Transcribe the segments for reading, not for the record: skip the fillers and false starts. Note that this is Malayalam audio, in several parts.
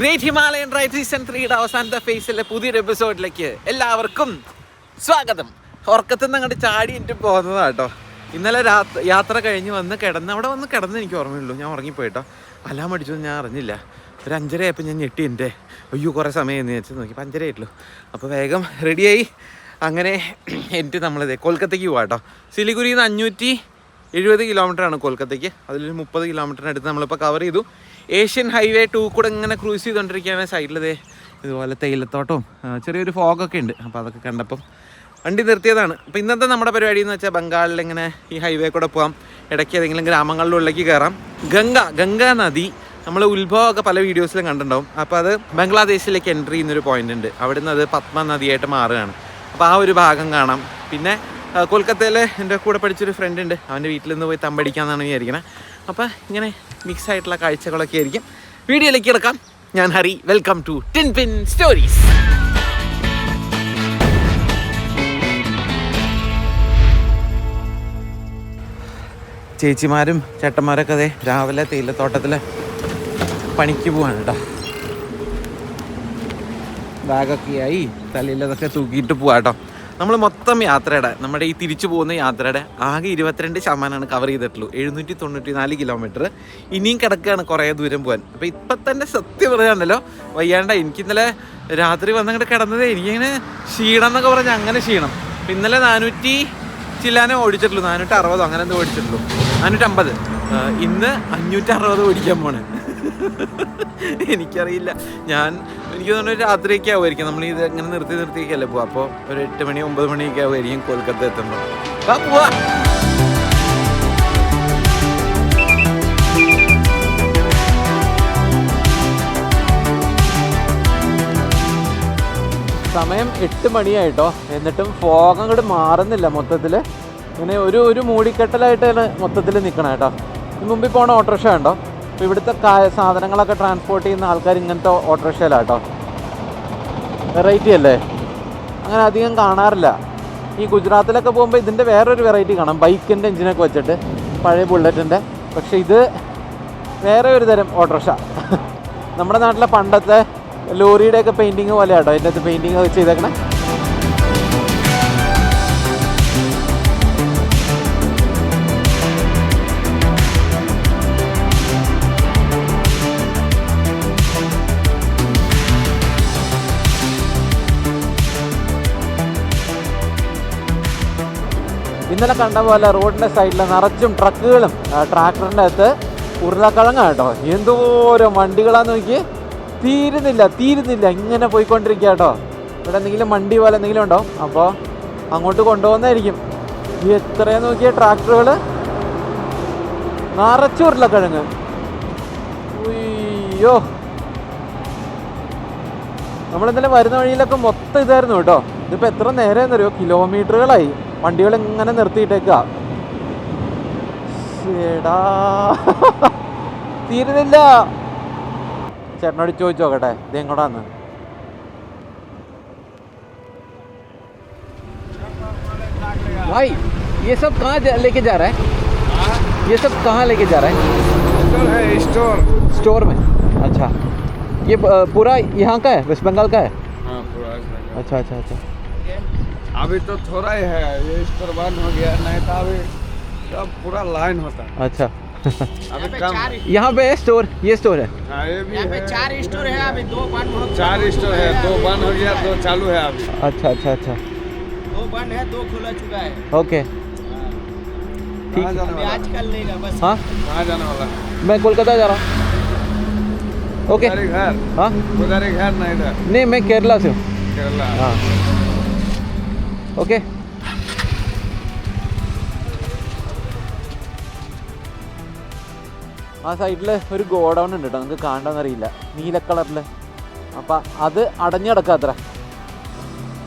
ഗ്രേറ്റ് ഹിമാലയൻ റൈഡ് സീസൺ 3യുടെ അവസാനത്തെ ഫേസിലെ പുതിയൊരു എപ്പിസോഡിലേക്ക് എല്ലാവർക്കും സ്വാഗതം. ഉറക്കത്തിൽ നിന്ന് അങ്ങോട്ട് ചാടി എനിക്ക് പോകുന്നതാട്ടോ. ഇന്നലെ യാത്ര കഴിഞ്ഞ് വന്ന് അവിടെ വന്ന് കിടന്ന് എനിക്ക് ഓർമ്മയുള്ളൂ. ഞാൻ ഉറങ്ങിപ്പോയിട്ടോ. അലാം അടിച്ചൊന്നും ഞാൻ അറിഞ്ഞില്ല. ഒരു 5:30 ആയപ്പോൾ ഞാൻ ഞെട്ടി. എൻ്റെ അയ്യോ കുറേ സമയം എന്ന് വെച്ച് നോക്കി 5:30 ആയിട്ടുള്ളൂ. അപ്പോൾ വേഗം റെഡിയായി. അങ്ങനെ എനിക്ക് നമ്മളിത് കൊൽക്കത്തയ്ക്ക് പോകാം കേട്ടോ. സിലിഗുരിയിൽ നിന്ന് 570 കിലോമീറ്ററാണ് കൊൽക്കത്തയ്ക്ക്. അതിലൊരു 30 കിലോമീറ്ററിനടുത്ത് നമ്മളിപ്പോൾ കവർ ചെയ്തു. ഏഷ്യൻ ഹൈവേ 2 കൂടെ ഇങ്ങനെ ക്രൂസ് ചെയ്തുകൊണ്ടിരിക്കുകയാണ്. സൈഡിലതേ ഇതുപോലെ തേയിലത്തോട്ടവും ചെറിയൊരു ഫോഗൊക്കെ ഉണ്ട്. അപ്പോൾ അതൊക്കെ കണ്ടപ്പം വണ്ടി നിർത്തിയതാണ്. അപ്പോൾ ഇന്നത്തെ നമ്മുടെ പരിപാടി എന്ന് വെച്ചാൽ ബംഗാളിൽ ഇങ്ങനെ ഈ ഹൈവേ കൂടെ പോകാം. ഇടയ്ക്ക് ഏതെങ്കിലും ഗ്രാമങ്ങളിലുള്ളിലേക്ക് കയറാം. ഗംഗാ നദി നമ്മൾ ഉത്ഭവമൊക്കെ പല വീഡിയോസിലും കണ്ടിട്ടുണ്ടാവും. അപ്പോൾ അത് ബംഗ്ലാദേശിലേക്ക് എൻട്രി ചെയ്യുന്നൊരു പോയിൻ്റ് ഉണ്ട്. അവിടെ നിന്ന് അത് പത്മ നദിയായിട്ട് മാറുകയാണ്. അപ്പോൾ ആ ഒരു ഭാഗം കാണാം. പിന്നെ കൊൽക്കത്തയിൽ എൻ്റെ കൂടെ പഠിച്ചൊരു ഫ്രണ്ട് ഉണ്ട്. അവൻ്റെ വീട്ടിൽ നിന്ന് പോയി തമ്പടിക്കാമെന്നാണ് വിചാരിക്കുന്നത്. അപ്പോൾ ഇങ്ങനെ മിക്സ് ആയിട്ടുള്ള കാഴ്ചകളൊക്കെ ആയിരിക്കും. വീഡിയോയിലേക്ക് കിടക്കാം. ഞാൻ Hari. Welcome to tin pin stories. ചേച്ചിമാരും ചേട്ടന്മാരൊക്കെ അതെ രാവിലെ തേയിലത്തോട്ടത്തിൽ പണിക്ക് പോവാണ് കേട്ടോ. ബാഗൊക്കെ ആയി തലയിലതൊക്കെ തൂക്കിയിട്ട് പോവാം കേട്ടോ. നമ്മൾ മൊത്തം യാത്രയുടെ നമ്മുടെ ഈ തിരിച്ചു പോകുന്ന യാത്രയുടെ ആകെ 22% കവർ ചെയ്തിട്ടുള്ളൂ. 794 കിലോമീറ്റർ. ഇനിയും കിടക്കുകയാണ് കുറേ ദൂരം പോകാൻ. അപ്പോൾ ഇപ്പം തന്നെ സത്യം പറയാണ്ടല്ലോ വയ്യാണ്ട. എനിക്ക് ഇന്നലെ രാത്രി വന്നങ്ങോട്ട് കിടന്നത് എനിക്കിങ്ങനെ ക്ഷീണം എന്നൊക്കെ പറഞ്ഞാൽ അങ്ങനെ ക്ഷീണം. അപ്പം ഇന്നലെ 400 ചില്ലാനോ ഓടിച്ചിട്ടുള്ളൂ. 460 അങ്ങനെ എന്തോ ഓടിച്ചിട്ടുള്ളൂ. 450. ഇന്ന് 560 ഓടിക്കാൻ പോണേ. എനിക്കറിയില്ല. എനിക്ക് തോന്നുന്നു രാത്രിയൊക്കെ ആവുമായിരിക്കും. നമ്മൾ ഇത് ഇങ്ങനെ നിർത്തിയൊക്കെയല്ലേ പോവാം. അപ്പോൾ ഒരു 8 മണി 9 മണിയൊക്കെ ആവുമായിരിക്കും കൊൽക്കത്ത എത്തുമ്പോൾ. പോവാ. സമയം 8 മണിയായിട്ടോ. എന്നിട്ടും ഫോഗ് അങ്ങോട്ട് മാറുന്നില്ല. മൊത്തത്തിൽ ഇങ്ങനെ ഒരു മൂടിക്കെട്ടലായിട്ടാണ് മൊത്തത്തിൽ നിൽക്കണം കേട്ടോ. മുമ്പിൽ പോണ ഓട്ടോറിക്ഷ ഉണ്ടോ. അപ്പോൾ ഇവിടുത്തെ സാധനങ്ങളൊക്കെ ട്രാൻസ്പോർട്ട് ചെയ്യുന്ന ആൾക്കാർ ഇങ്ങനത്തെ ഓട്ടോറിക്ഷയിലാണ് കേട്ടോ. വെറൈറ്റി അല്ലേ, അങ്ങനെ അധികം കാണാറില്ല. ഈ ഗുജറാത്തിലൊക്കെ പോകുമ്പോൾ ഇതിൻ്റെ വേറൊരു വെറൈറ്റി കാണാം. ബൈക്കിൻ്റെ എഞ്ചിനൊക്കെ വെച്ചിട്ട് പഴയ ബുള്ളറ്റിൻ്റെ. പക്ഷേ ഇത് വേറെ ഒരു തരം ഓട്ടോറിക്ഷ. നമ്മുടെ നാട്ടിലെ പണ്ടത്തെ ലോറിയുടെയൊക്കെ പെയിൻറ്റിങ് പോലെ കേട്ടോ. ഇതിൻ്റെ അകത്ത് പെയിൻറ്റിങ് ഒക്കെ ചെയ്തേക്കണേ. ഇന്നലെ കണ്ട പോലെ റോഡിൻ്റെ സൈഡിൽ നിറച്ചും ട്രക്കുകളും ട്രാക്ടറിൻ്റെ അകത്ത് ഉരുളക്കിഴങ്ങ കേട്ടോ. എന്തോരം വണ്ടികളാന്ന് നോക്കി. തീരുന്നില്ല ഇങ്ങനെ പോയിക്കൊണ്ടിരിക്കുക കേട്ടോ. ഇവിടെ എന്തെങ്കിലും വണ്ടി പോലെ എന്തെങ്കിലും ഉണ്ടോ. അപ്പോൾ അങ്ങോട്ട് കൊണ്ടുപോകുന്നതായിരിക്കും. എത്രയാന്ന് നോക്കിയ ട്രാക്ടറുകൾ നിറച്ച് ഉരുളക്കിഴങ്ങ്. അയ്യോ, നമ്മളിന്നലെ വരുന്ന വഴിയിലൊക്കെ മൊത്തം ഇതായിരുന്നു കേട്ടോ. ഇതിപ്പോൾ എത്ര നേരമെന്നറിയോ, കിലോമീറ്ററുകളായി വണ്ടികൾ ഇങ്ങനെ നിർത്തിയിട്ടേക്കാ. ചേടാ തീരുന്നില്ല. ചേട്ടനോട് ചോദിച്ചു നോക്കട്ടെ ഇത് എങ്ങോട്ടാന്ന്. भाई ये सब कहाँ लेके जा रहा है? ये सब कहाँ लेके जा रहा है? स्टोर में. अच्छा, ये पूरा यहाँ का है, वेस्ट बंगाल का है? हाँ, पूरा. अच्छा. अभी तो थोड़ा ही है, ये स्टोर बंद हो गया. नहीं तो अभी सब पूरा लाइन होता है. अच्छा. अभी कम. यहाँ पे स्टोर, ये स्टोर है. हाँ, ये भी यहाँ पे है. 4 स्टोर है. अभी 2 बंद हो. 4 स्टोर है, 2 बंद हो गया, 2 चालू है अभी. अच्छा. 2 बंद है, 2 खुला चुका है. ओके, ठीक. कहाँ जाने अभी वाला? आजकल नहीं का बस. हाँ, कहाँ जाने वाला? मैं कोलकाता जा रहा हूँ. ओके. उधर ही घर. हाँ, उधर ही घर, नहीं इधर. नहीं मैं केरला से हूँ. केरला. हाँ, ओके. ആ സൈഡിൽ ഒരു ഗോഡൗൺ ഉണ്ട് കേട്ടോ. നമുക്ക് കാണാമെന്നറിയില്ല, നീല കളറിൽ. അപ്പം അത് അടഞ്ഞു കിടക്കുക അത്ര.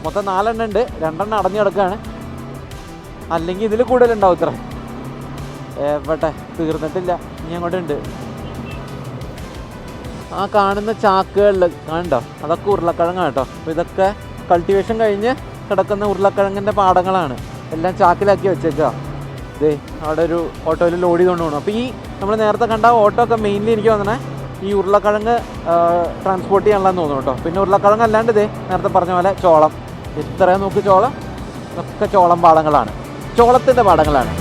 മൊത്തം 4 എണ്ണം ഉണ്ട്. 2 എണ്ണം അടഞ്ഞു കിടക്കുകയാണ്. അല്ലെങ്കിൽ ഇതിൽ കൂടുതലുണ്ടാവും ഇത്ര. എവിടെ തീർന്നിട്ടില്ല, ഇനി അങ്ങോട്ടുണ്ട്. ആ കാണുന്ന ചാക്കുകളിൽ കാണണ്ടോ, അതൊക്കെ ഉരുളക്കിഴങ്ങാണ് കേട്ടോ. അപ്പോൾ ഇതൊക്കെ കൾട്ടിവേഷൻ കഴിഞ്ഞ് കിടക്കുന്ന ഉരുളക്കിഴങ്ങിൻ്റെ പാടങ്ങളാണ്. എല്ലാം ചാക്കിലാക്കി വെച്ചേക്കുക. അവിടെ ഒരു ഓട്ടോയിൽ ലോഡ് ചെയ്തുകൊണ്ട് പോകണം. അപ്പോൾ ഈ നമ്മൾ നേരത്തെ കണ്ട ഓട്ടോ ഒക്കെ മെയിൻലി എനിക്ക് തോന്നണേ ഈ ഉരുളക്കിഴങ്ങ് ട്രാൻസ്പോർട്ട് ചെയ്യാനുള്ളതെന്ന് തോന്നുന്നു കേട്ടോ. പിന്നെ ഉരുളക്കിഴങ്ങ് അല്ലാണ്ട് ഇതേ നേരത്തെ പറഞ്ഞ പോലെ ചോളം, ഇത്രയും നോക്ക് ചോളം, ഇതൊക്കെ ചോളം പാടങ്ങളാണ്, ചോളത്തിൻ്റെ പാടങ്ങളാണ്.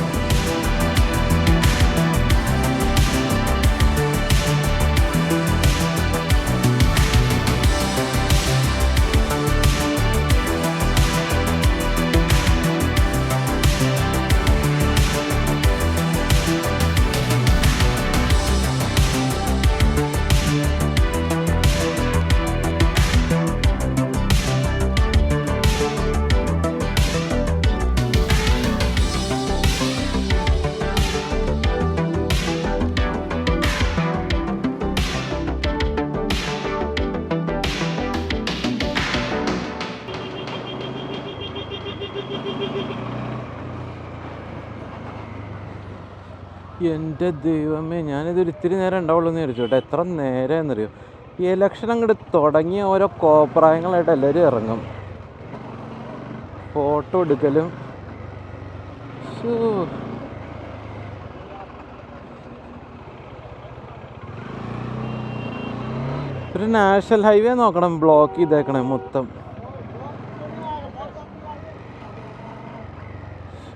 എൻ്റെ ദൈവമേ, ഞാനിതൊരു ഇത്തിരി നേരം ഉണ്ടാവുള്ളൂ എന്ന് വിചാരിച്ചു കേട്ടോ. എത്ര നേരം എന്നറിയോ, ഈ ഇലക്ഷൻ അങ്ങോട്ട് തുടങ്ങിയ ഓരോ കോപ്രായങ്ങളായിട്ട് എല്ലാവരും ഇറങ്ങും, ഫോട്ടോ എടുക്കലും. ഒരു നാഷണൽ ഹൈവേ നോക്കണം, ബ്ലോക്ക് ചെയ്തേക്കണേ മൊത്തം.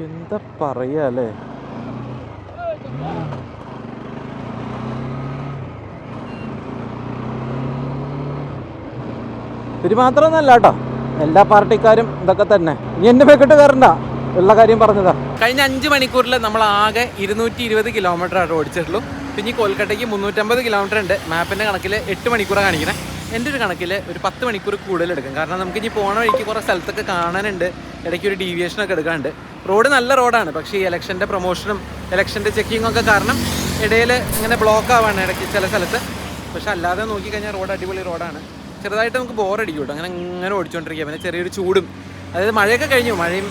എന്താ പറയാ അല്ലേ. ഇത് മാത്രമൊന്നുമല്ല കേട്ടോ, എല്ലാ പാർട്ടിക്കാരും ഇതൊക്കെ തന്നെ. ഇനി എൻ്റെ പേക്കിട്ട് കയറണ്ട, ഉള്ള കാര്യം പറഞ്ഞതാ. കഴിഞ്ഞ 5 മണിക്കൂറിൽ നമ്മൾ ആകെ 220 കിലോമീറ്റർ ഓടിച്ചിട്ടുള്ളൂ. പിന്നെ ഈ കൊൽക്കട്ടയ്ക്ക് 350 കിലോമീറ്റർ ഉണ്ട്. മാപ്പിൻ്റെ കണക്കിൽ 8 മണിക്കൂറാണ് കാണിക്കുന്നത്. എൻ്റെ ഒരു കണക്കിൽ ഒരു 10 മണിക്കൂർ കൂടുതൽ എടുക്കും. കാരണം നമുക്ക് ഇനി പോണ വഴിക്ക് കുറേ സ്ഥലത്തൊക്കെ കാണാനുണ്ട്, ഇടയ്ക്ക് ഒരു ഡീവിയേഷനൊക്കെ എടുക്കാനുണ്ട്. റോഡ് നല്ല റോഡാണ്, പക്ഷേ ഈ ഇലക്ഷൻ്റെ പ്രൊമോഷനും ഇലക്ഷൻ്റെ ചെക്കിങ്ങും ഒക്കെ കാരണം ഇടയിൽ ഇങ്ങനെ ബ്ലോക്ക് ആവാണ് ഇടയ്ക്ക് ചില സ്ഥലത്ത്. പക്ഷെ അല്ലാതെ നോക്കിക്കഴിഞ്ഞാൽ റോഡ് അടിപൊളി റോഡാണ്. ചെറുതായിട്ട് നമുക്ക് ബോറടിക്കും കേട്ടോ, അങ്ങനെ ഓടിച്ചുകൊണ്ടിരിക്കുക. പിന്നെ ചെറിയൊരു ചൂടും, അതായത് മഴയൊക്കെ കഴിഞ്ഞു, മഴയും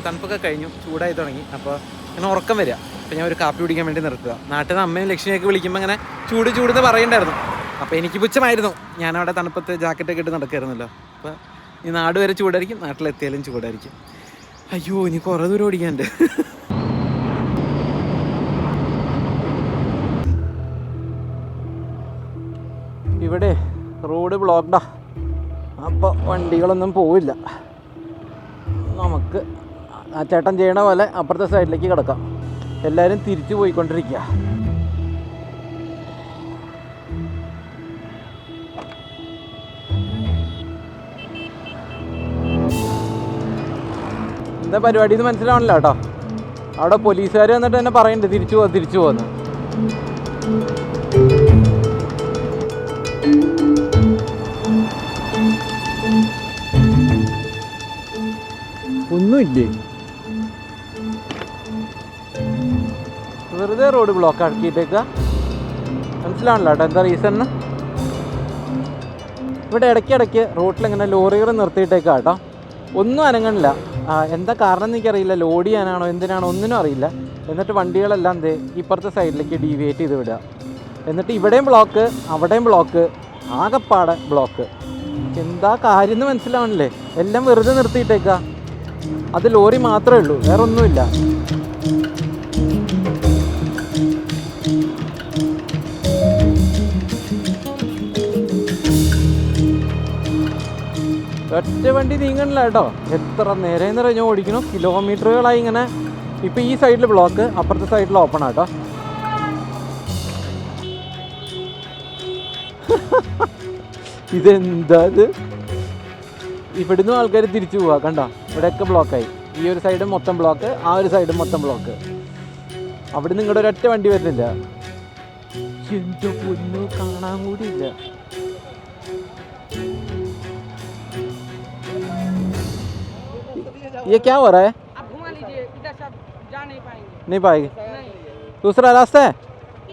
തണുപ്പൊക്കെ കഴിഞ്ഞു, ചൂടായി തുടങ്ങി. അപ്പോൾ ഇങ്ങനെ ഉറക്കം വരിക. അപ്പോൾ ഞാൻ ഒരു കാപ്പി കുടിക്കാൻ വേണ്ടി നിർത്തുക. നാട്ടിൽ നിന്ന് അമ്മയും ലക്ഷ്മിയൊക്കെ വിളിക്കുമ്പോൾ ഇങ്ങനെ ചൂടെന്ന് പറയണ്ടായിരുന്നു. അപ്പോൾ എനിക്ക് പുച്ഛമായിരുന്നു, ഞാനവിടെ തണുപ്പത്ത് ജാക്കറ്റൊക്കെ ഇട്ട് നടക്കായിരുന്നല്ലോ. അപ്പോൾ ഈ നാട് വരെ ചൂടായിരിക്കും, നാട്ടിലെത്തിയാലും ചൂടായിരിക്കും. അയ്യോ, ഇനി കുറേ ദൂരം ഓടിക്കാനുണ്ട്. ഇവിടെ റോഡ് ബ്ലോക്ക്ഡാ, അപ്പോൾ വണ്ടികളൊന്നും പോവില്ല. നമുക്ക് ആ ചേട്ടൻ ചെയ്യണ പോലെ അപ്പുറത്തെ സൈഡിലേക്ക് കിടക്കാം. എല്ലാവരും തിരിച്ചു പോയിക്കൊണ്ടിരിക്കുക. എന്താ പരിപാടി എന്ന് മനസ്സിലാവണില്ല കേട്ടോ. അവിടെ പോലീസുകാർ വന്നിട്ട് തന്നെ പറയുന്നുണ്ട് തിരിച്ചു പോകുന്നു. ഒന്നുമില്ലേ, വെറുതെ റോഡ് ബ്ലോക്ക് ആക്കിയിട്ടേക്ക. മനസ്സിലാവണില്ല കേട്ടോ എന്താ റീസൺ. ഇവിടെ ഇടയ്ക്കിടയ്ക്ക് റോട്ടിലിങ്ങനെ ലോറികൾ നിർത്തിയിട്ടേക്കാം കേട്ടോ, ഒന്നും അനങ്ങണില്ല. എന്താ കാരണം എന്ന് എനിക്കറിയില്ല, ലോഡ് ചെയ്യാനാണോ എന്തിനാണോ ഒന്നിനും അറിയില്ല. എന്നിട്ട് വണ്ടികളെല്ലാം ഇപ്പുറത്തെ സൈഡിലേക്ക് ഡീവിയേറ്റ് ചെയ്ത് വിടുക. എന്നിട്ട് ഇവിടെയും ബ്ലോക്ക്, അവിടെയും ബ്ലോക്ക്, ആകെപ്പാടെ ബ്ലോക്ക്. എന്താ കാര്യം എന്ന് മനസ്സിലാവണില്ലേ. എല്ലാം വെറുതെ നിർത്തിയിട്ടേക്കുക. അത് ലോറി മാത്രമേ ഉള്ളൂ, വേറെ ഒന്നുമില്ല. ഒറ്റ വണ്ടി നീങ്ങണില്ല കേട്ടോ. എത്ര നേരം ഞാൻ ഓടിക്കണു, കിലോമീറ്ററുകളായി ഇങ്ങനെ. ഇപ്പം ഈ സൈഡിൽ ബ്ലോക്ക്, അപ്പുറത്തെ സൈഡിൽ ഓപ്പൺ ആട്ടോ. ഇതെന്താ ഇത്, ഇവിടുന്ന് ആൾക്കാർ തിരിച്ചു പോവാ കണ്ടോ. ഇവിടെയൊക്കെ ബ്ലോക്കായി, ഈ ഒരു സൈഡ് മൊത്തം ബ്ലോക്ക്, ആ ഒരു സൈഡ് മൊത്തം ബ്ലോക്ക്. അവിടെ നിന്ന് ഇങ്ങോട്ട് ഒരൊറ്റ വണ്ടി വരുന്നില്ല. എന്തോ പൊന്നു, കാണാൻ കൂടിയില്ല. ये क्या हो रहा है? आप घुमा लीजिए, इधर से आप जा नहीं पाएंगे। नहीं पाएगी? नहीं। दूसरा रास्ता है?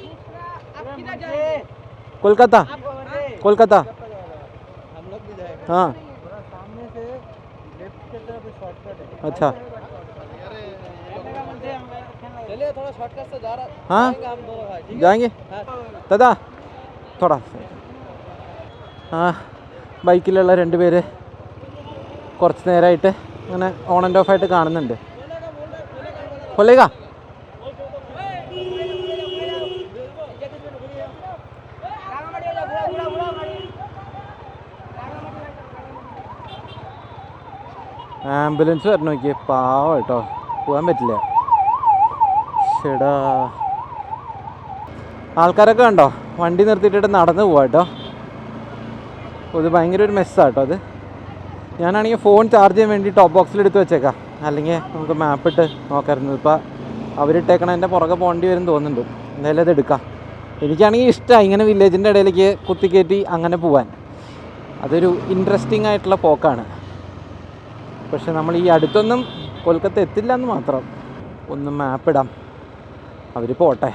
दूसरा आप किधर जाएंगे? कोलकाता, कोलकाता। हम लोग भी जाएंगे। हाँ, सामने से लेफ्ट की तरफ शॉर्टकट है। अच्छा। चलिए थोड़ा शॉर्टकट से जा रहा। हाँ, हम दोनों भाई ठीक है। जाएंगे दादा थोड़ा. ആ ബൈക്കിലുള്ള 2 പേര് കുറച്ച് നേരമായിട്ട് അങ്ങനെ ഓൺ ആൻഡ് ഓഫ് ആയിട്ട് കാണുന്നുണ്ട്. കൊല്ലേക ആംബുലൻസ് വരണം നോക്കിയേ, പാവം കേട്ടോ, പോകാൻ പറ്റില്ല. ചേടാ ആൾക്കാരൊക്കെ കണ്ടോ വണ്ടി നിർത്തിയിട്ടിട്ട് നടന്ന് പോവാ കേട്ടോ. ഇത് ഭയങ്കര ഒരു മെസ്സാട്ടോ അത്. ഞാനാണെങ്കിൽ ഫോൺ ചാർജ് ചെയ്യാൻ വേണ്ടി ടോപ്പ് ബോക്സിൽ എടുത്ത് വെച്ചേക്കാം, അല്ലെങ്കിൽ നമുക്ക് മാപ്പ് ഇട്ട് നോക്കാമായിരുന്നു. ഇപ്പോൾ അവരിട്ടേക്കണതിൻ്റെ പുറകെ പോകേണ്ടി വരും തോന്നുന്നുണ്ട്. എന്തായാലും അത് എടുക്കാം. എനിക്കാണെങ്കിൽ ഇഷ്ടമായി ഇങ്ങനെ വില്ലേജിൻ്റെ ഇടയിലേക്ക് കുത്തിക്കയറ്റി അങ്ങനെ പോവാൻ. അതൊരു ഇൻട്രസ്റ്റിംഗ് ആയിട്ടുള്ള പോക്കാണ്. പക്ഷെ നമ്മൾ ഈ അടുത്തൊന്നും കൊൽക്കത്ത എത്തില്ല എന്ന് മാത്രം. ഒന്ന് മാപ്പ് ഇടാം, അവർ പോട്ടെ,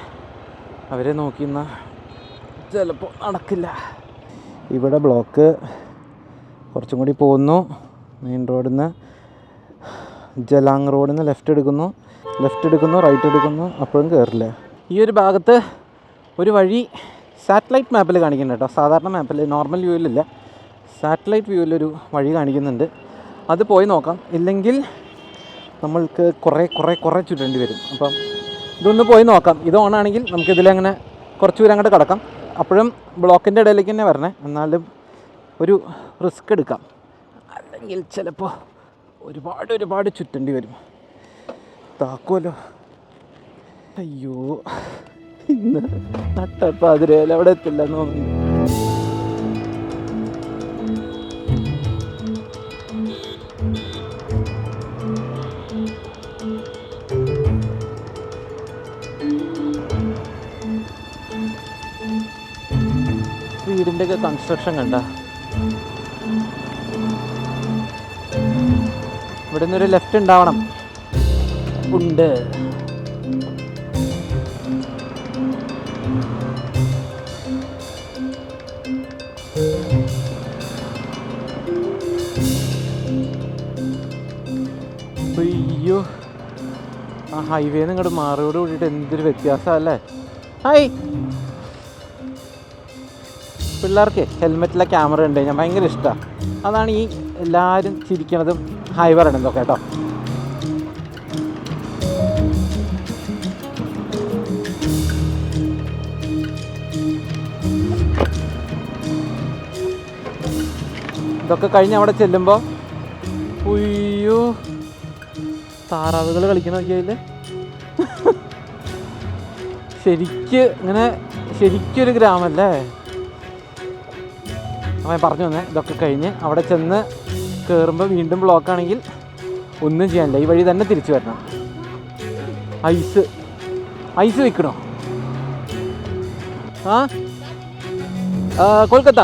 അവരെ നോക്കിയെന്ന ചിലപ്പോൾ നടക്കില്ല. ഇവിടെ ബ്ലോക്ക് കുറച്ചും കൂടി പോകുന്നു. മെയിൻ റോഡിൽ നിന്ന് ജലാങ് റോഡിൽ നിന്ന് ലെഫ്റ്റ് എടുക്കുന്നു, റൈറ്റ് എടുക്കുന്നു, അപ്പോഴും കയറില്ല. ഈ ഒരു ഭാഗത്ത് ഒരു വഴി സാറ്റലൈറ്റ് മാപ്പിൽ കാണിക്കുന്നുണ്ട് കേട്ടോ, സാധാരണ മാപ്പിൽ നോർമൽ വ്യൂവിലില്ല, സാറ്റലൈറ്റ് വ്യൂവിലൊരു വഴി കാണിക്കുന്നുണ്ട്. അത് പോയി നോക്കാം. ഇല്ലെങ്കിൽ നമ്മൾക്ക് കുറേ ചുറ്റേണ്ടി വരും. അപ്പം ഇതൊന്ന് പോയി നോക്കാം. ഇത് ഓണാണെങ്കിൽ നമുക്കിതിലങ്ങനെ കുറച്ച് ദൂരം അങ്ങോട്ട് കിടക്കാം. അപ്പോഴും ബ്ലോക്കിൻ്റെ ഇടയിലേക്ക് തന്നെ വരണേ, എന്നാലും ഒരു റിസ്ക് എടുക്കാം. അല്ലെങ്കിൽ ചിലപ്പോൾ ഒരുപാട് ചുറ്റേണ്ടി വരും. താക്കുമല്ലോ. അയ്യോ, ഇന്ന് നട്ടപ്പാതിരയിൽ അവിടെ എത്തില്ല എന്ന് തോന്നുന്നു. വീടിൻ്റെയൊക്കെ കൺസ്ട്രക്ഷൻ കണ്ട. ഇവിടെ നിന്നൊരു ലെഫ്റ്റ് ഉണ്ടാവണം. ഉണ്ട്. അയ്യോ, ആ ഹൈവേന്ന് ഇങ്ങോട്ട് മാറിയോട് കൂടിയിട്ട് എന്തൊരു വ്യത്യാസമല്ലേ. ഹായ്, പിള്ളേർക്ക് ഹെൽമെറ്റിലെ ക്യാമറ ഉണ്ട് ഞാൻ ഭയങ്കര ഇഷ്ടമാണ്. അതാണ് ഈ എല്ലാവരും ചിരിക്കണതും ഹായ് പറയണതൊക്കെ കേട്ടോ. ഇതൊക്കെ കഴിഞ്ഞ് അവിടെ ചെല്ലുമ്പോൾ ഉയ്യോ, താറാവുകൾ കളിക്കണ നോക്കിയതിൽ ശരിക്കൊരു ഗ്രാമല്ലേ. അവൻ പറഞ്ഞു തന്നെ ഇതൊക്കെ കഴിഞ്ഞ് അവിടെ ചെന്ന് കയറുമ്പോൾ വീണ്ടും ബ്ലോക്കാണെങ്കിൽ ഒന്നും ചെയ്യാനില്ല, ഈ വഴി തന്നെ തിരിച്ചു വരണം. ഐസ് വെക്കണോ? കൊൽക്കത്ത.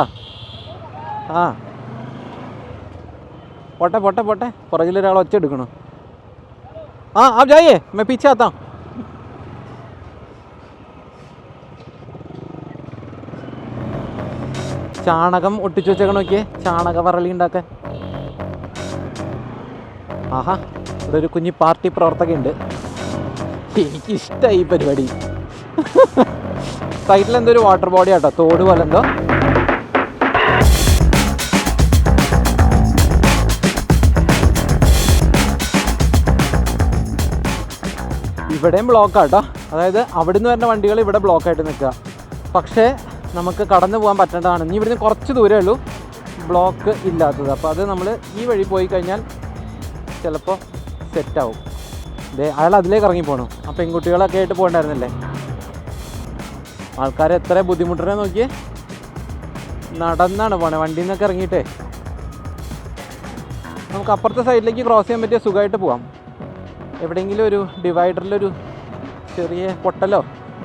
പോട്ടെ പുറകിലൊരാൾ ഒച്ച എടുക്കണോ? आप जाइए, मैं पीछे आता हूँ. ചാണകം ഒട്ടിച്ചു വെച്ചേക്കണ നോക്കിയേ, ചാണക വറളി ഉണ്ടാക്കാൻ. ആഹാ, ഇവിടെ ഒരു കുഞ്ഞി പാർട്ടി പ്രവർത്തകയുണ്ട്. എനിക്കിഷ്ടമായി ഈ പരിപാടി. സൈഡിൽ എന്തോ ഒരു വാട്ടർ ബോഡി ആട്ടോ, തോട് പോലെ എന്തോ. ഇവിടെയും ബ്ലോക്കാട്ടോ, അതായത് അവിടെ നിന്ന് വരുന്ന വണ്ടികൾ ഇവിടെ ബ്ലോക്കായിട്ട് നിൽക്കുക. പക്ഷേ നമുക്ക് കടന്നു പോകാൻ പറ്റേണ്ടതാണ്. ഇനി ഇവിടുന്ന് കുറച്ച് ദൂരമേ ഉള്ളൂ ബ്ലോക്ക് ഇല്ലാത്തത്. അപ്പോൾ അത് നമ്മൾ ഈ വഴി പോയി കഴിഞ്ഞാൽ ചിലപ്പോൾ സെറ്റാവും. അയാൾ അതിലേക്ക് ഇറങ്ങിപ്പോണു. ആ പെൺകുട്ടികളൊക്കെ ആയിട്ട് പോകണ്ടായിരുന്നല്ലേ. ആൾക്കാർ എത്ര ബുദ്ധിമുട്ടണേ നോക്കിയേ, നടന്നാണ് പോണേ വണ്ടിയിൽ നിന്നൊക്കെ ഇറങ്ങിയിട്ടേ. നമുക്ക് അപ്പുറത്തെ സൈഡിലേക്ക് ക്രോസ് ചെയ്യാൻ പറ്റിയ സുഖമായിട്ട് പോവാം. എവിടെയെങ്കിലും ഒരു ഡിവൈഡറിലൊരു ചെറിയ പൊട്ടലോ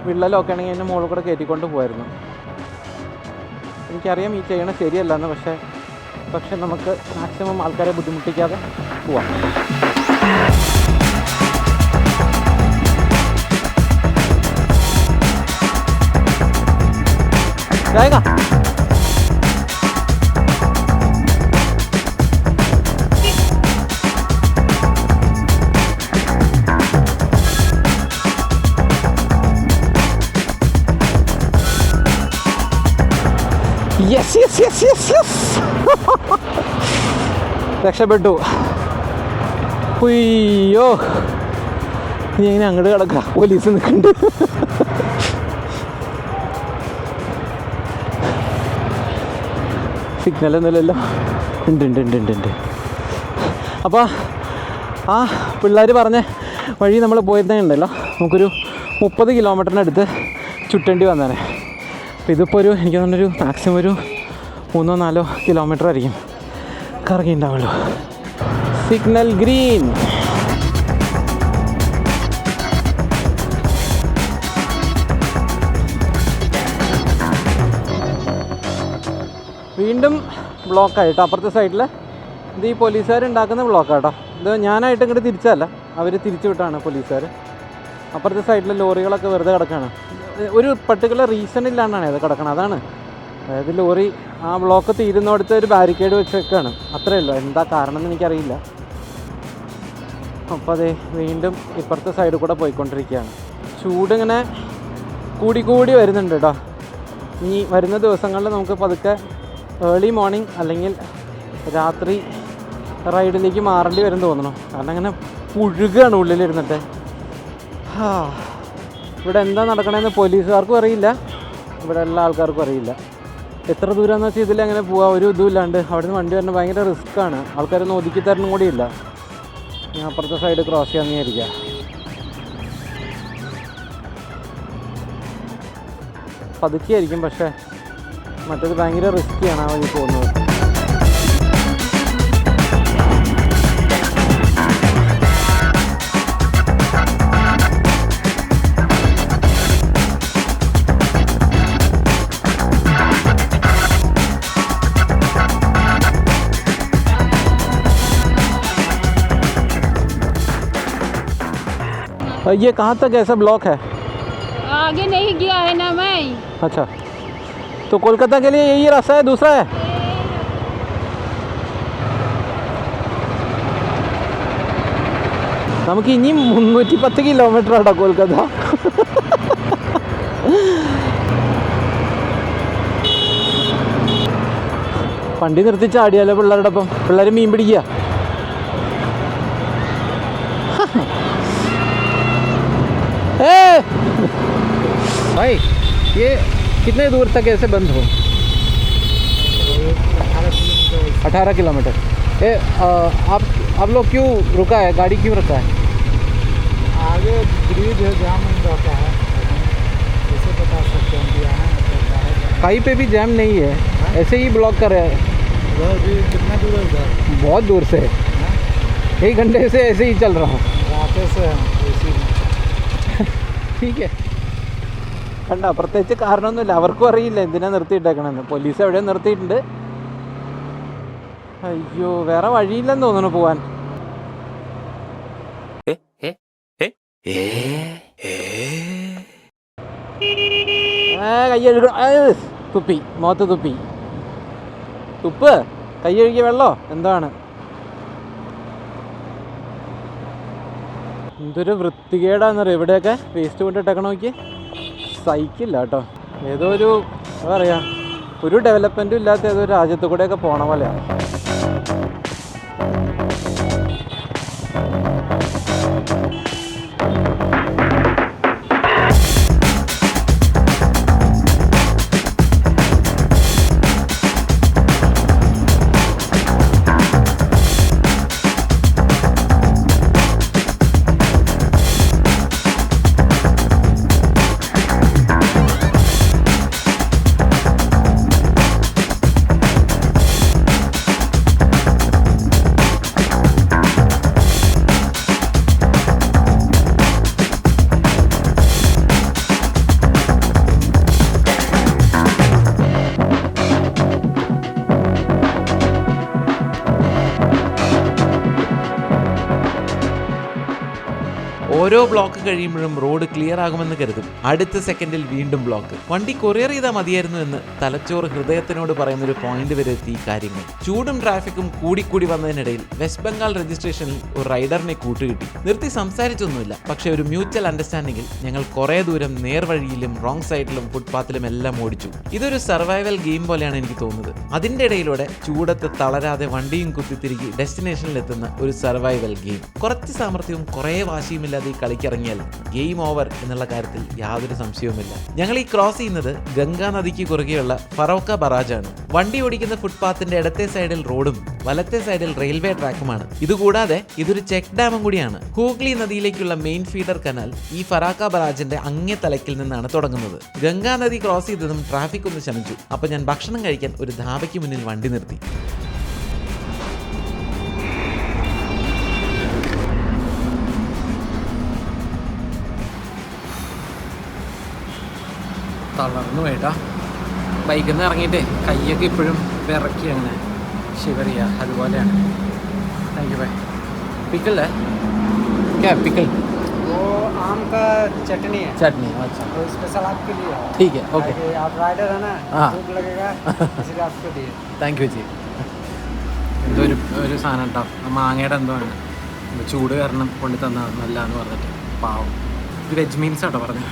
വിള്ളലോ ഒക്കെ ആണെങ്കിൽ അതിൻ്റെ മുകളിൽ കൂടെ കയറ്റിക്കൊണ്ട് പോകായിരുന്നു. എനിക്കറിയാം ഈ ചെയ്യണ ശരിയല്ലെന്ന്, പക്ഷെ നമുക്ക് മാക്സിമം ആൾക്കാരെ ബുദ്ധിമുട്ടിക്കാതെ പോവാം. जाएगा yes yes yes yes yes രക്ഷപ്പെട്ടു. ഉയ്യോ, നീ ഇങ്ങനെ അങ്ങോട്ട് കിടക്കുക, പോലീസ് നിൽക്കുന്നുണ്ട്. സിഗ്നലൊന്നുമില്ലല്ലോ. ഉണ്ട്. അപ്പോൾ ആ പിള്ളേർ പറഞ്ഞ വഴി നമ്മൾ പോയിരുന്നുണ്ടല്ലോ, നമുക്കൊരു 30 കിലോമീറ്ററിനടുത്ത് ചുറ്റേണ്ടി വന്നേനെ. അപ്പോൾ ഇതിപ്പോൾ എനിക്ക് തോന്നുന്നൊരു മാക്സിമം ഒരു 3-4 കിലോമീറ്റർ ആയിരിക്കും കറങ്ങിയിട്ടുണ്ടാവുള്ളൂ. Signal green. വീണ്ടും ബ്ലോക്കായിട്ടോ അപ്പുറത്തെ സൈഡിൽ. ഇത് ഈ പോലീസുകാരുണ്ടാക്കുന്ന ബ്ലോക്കാട്ടോ. ഇത് ഞാനായിട്ട് ഇങ്ങോട്ട് തിരിച്ചല്ല, അവർ തിരിച്ചു വിട്ടാണ് പോലീസുകാർ. അപ്പുറത്തെ സൈഡിൽ ലോറികളൊക്കെ വെറുതെ കിടക്കുകയാണ്. ഒരു പർട്ടിക്കുലർ റീസൺ ഇല്ലാണ്ടാണ് ഇത് കിടക്കണം. അതാണ്, അതായത് ലോറി ആ ബ്ലോക്ക് തീരുന്നിടത്ത് ഒരു ബാരിക്കേഡ് വെച്ചേക്കാണ്, അത്രയേ ഉള്ളൂ. എന്താ കാരണം എന്ന് എനിക്കറിയില്ല. അപ്പോൾ അതേ വീണ്ടും ഇപ്പുറത്തെ സൈഡിൽ കൂടെ പോയിക്കൊണ്ടിരിക്കുകയാണ്. ചൂടിങ്ങനെ കൂടി വരുന്നുണ്ട് കേട്ടോ. ഇനി വരുന്ന ദിവസങ്ങളിൽ നമുക്ക് പതുക്കെ ഏർലി മോർണിംഗ് അല്ലെങ്കിൽ രാത്രി റൈഡിലേക്ക് മാറേണ്ടി വരും തോന്നണം. കാരണം അങ്ങനെ പുഴുകാണ് ഉള്ളിലിരുന്നിട്ട്. ഇവിടെ എന്താ നടക്കണമെന്ന് പോലീസുകാർക്കും അറിയില്ല, ഇവിടെ എല്ലാ ആൾക്കാർക്കും അറിയില്ല. എത്ര ദൂരമെന്ന് വെച്ചാൽ ഇതിലെങ്ങനെ പോവാം, ഒരു ഇതും ഇല്ലാണ്ട്. അവിടെ നിന്ന് വണ്ടി വരണം ഭയങ്കര റിസ്ക്കാണ്. ആൾക്കാരൊന്നും ഒതുക്കി തരണം കൂടിയില്ല. ഞാൻ അപ്പുറത്തെ സൈഡ് ക്രോസ് ചെയ്യാൻ വിചാരിക്കാം. പതുക്കിയായിരിക്കും, പക്ഷേ മറ്റേത് ഭയങ്കര റിസ്ക്കിയാണ് ആ വഴി പോകുന്നത്. ये कहाँ तक ऐसा ब्लॉक है? आगे नहीं गया है ना मैं। अच्छा, तो कोलकाता के लिए यही रास्ता है, दूसरा है? നമുക്ക് ഇനിയും 310 കിലോമീറ്റർ ആട്ടോ കൊൽക്കത്ത. വണ്ടി നിർത്തി ചാടിയാലോ പിള്ളേരുടെ ഒപ്പം. പിള്ളേർ മീൻ പിടിക്കുക. भाई ये कितने दूर तक ऐसे बंद हो? 18 किलोमीटर. आप लोग क्यों रुका है, गाड़ी क्यों रखा है? आगे ब्रिज है, जाम रहता है, कैसे बता सकते हैं दिया है? कहीं पे भी जैम नहीं है, ऐसे ही ब्लॉक कर रहे हैं. कितना दूर है उधर? बहुत दूर से, 1 घंटे से ऐसे ही चल रहा हूँ. रात से इसी ठीक है. കണ്ട, പ്രത്യേകിച്ച് കാരണമൊന്നുമില്ല. അവർക്കും അറിയില്ല എന്തിനാ നിർത്തിയിട്ടേക്കണമെന്ന്. പോലീസ് എവിടെയോ നിർത്തിയിട്ടുണ്ട്. അയ്യോ, വേറെ വഴിയില്ലെന്ന് തോന്നുന്നു പോവാൻ. കയ്യഴുക, തുപ്പി, മുഖത്ത് തുപ്പി. തുപ്പ്, കയ്യഴുകിയ വെള്ളോ എന്താണ്? എന്തൊരു വൃത്തികേടാന്നറിയോ ഇവിടെയൊക്കെ വേസ്റ്റ് കൊണ്ടിട്ടേക്കണ നോക്കി. സൈക്കില്ല കേട്ടോ. ഏതോ ഒരു എന്താ പറയുക, ഒരു ഡെവലപ്മെൻറ്റും ഇല്ലാത്ത ഏതോ രാജ്യത്തു കൂടെയൊക്കെ പോണ പോലെയാണ്. ഓരോ ബ്ലോക്ക് കഴിയുമ്പോഴും റോഡ് ക്ലിയർ ആകുമെന്ന് കരുതും. അടുത്ത സെക്കൻഡിൽ വീണ്ടും ബ്ലോക്ക്. വണ്ടി കൊറിയർ ചെയ്താൽ മതിയായിരുന്നു എന്ന് തലച്ചോറ് ഹൃദയത്തിനോട് പറയുന്നൊരു പോയിന്റ് വരെ എത്തി കാര്യങ്ങൾ. ചൂടും ട്രാഫിക്കും കൂടിക്കൂടി വന്നതിനിടയിൽ വെസ്റ്റ് ബംഗാൾ രജിസ്ട്രേഷനിൽ ഒരു റൈഡറിനെ കൂട്ടുകിട്ടി. നിർത്തി സംസാരിച്ചൊന്നുമില്ല, പക്ഷെ ഒരു മ്യൂച്വൽ അണ്ടർസ്റ്റാൻഡിങ്ങിൽ ഞങ്ങൾ കുറേ ദൂരം നേർവഴിയിലും റോങ് സൈഡിലും ഫുട്പാത്തിലും എല്ലാം ഓടിച്ചു. ഇതൊരു സർവൈവൽ ഗെയിം പോലെയാണ് എനിക്ക് തോന്നുന്നത്. അതിൻ്റെ ഇടയിലൂടെ ചൂടത്ത് തളരാതെ വണ്ടിയും കുത്തിത്തിരികി ഡെസ്റ്റിനേഷനിലെത്തുന്ന ഒരു സർവൈവൽ ഗെയിം. കുറച്ച് സാമർഥ്യവും കുറേ വാശിയുമില്ലാതെ ഈ കളിക്കിറങ്ങിയാൽ ഗെയിം ഓവർ എന്നുള്ള കാര്യത്തിൽ യാതൊരു സംശയവുമില്ല. ഞങ്ങൾ ഈ ക്രോസ് ചെയ്യുന്നത് ഗംഗാ നദിക്ക് കുറുകെയുള്ള ഫറോക്ക ബറാജാണ്. വണ്ടി ഓടിക്കുന്ന ഫുട്പാത്തിന്റെ ഇടത്തെ സൈഡിൽ റോഡും വലത്തെ സൈഡിൽ റെയിൽവേ ട്രാക്കുമാണ്. ഇതുകൂടാതെ ഇതൊരു ചെക്ക് ഡാമും കൂടിയാണ്. ഹൂഗ്ലി നദിയിലേക്കുള്ള മെയിൻ ഫീഡർ കനാൽ ഈ ഫറാക്ക ബറാജിന്റെ അങ്ങേ തലക്കിൽ നിന്നാണ് തുടങ്ങുന്നത്. ഗംഗാ നദി ക്രോസ് ചെയ്തതും ട്രാഫിക് ഒന്ന് ശമിച്ചു. അപ്പൊ ഞാൻ ഭക്ഷണം കഴിക്കാൻ ഒരു ധാബയ്ക്ക് മുന്നിൽ വണ്ടി നിർത്തി. തളർന്നു പോയിട്ടാ. ബൈക്കിൽ നിന്ന് ഇറങ്ങിയിട്ടേ കൈയൊക്കെ ഇപ്പോഴും വിറക്കി അങ്ങനെ ഷിവറിയ അതുപോലെയാണ്. Thank you bye. പിക്കിൾ क्या पिकल? वो आम का चटनी है, चटनी. अच्छा तो स्पेशल आपके लिए है। ठीक है, ओके. ताकि आप राइडर है ना, हाँ. भूख लगेगा इसलिए आपके लिए. താങ്ക് യു ചേച്ചി. എന്തോ ഒരു സാധനം കേട്ടോ, മാങ്ങയുടെ എന്തോ ആണ്, ചൂട് കാരണം കൊണ്ട് തന്ന നല്ല എന്ന് പറഞ്ഞിട്ട്. പാവം. ഇത് വെജ് മീൽസ് ആട്ടോ പറഞ്ഞു.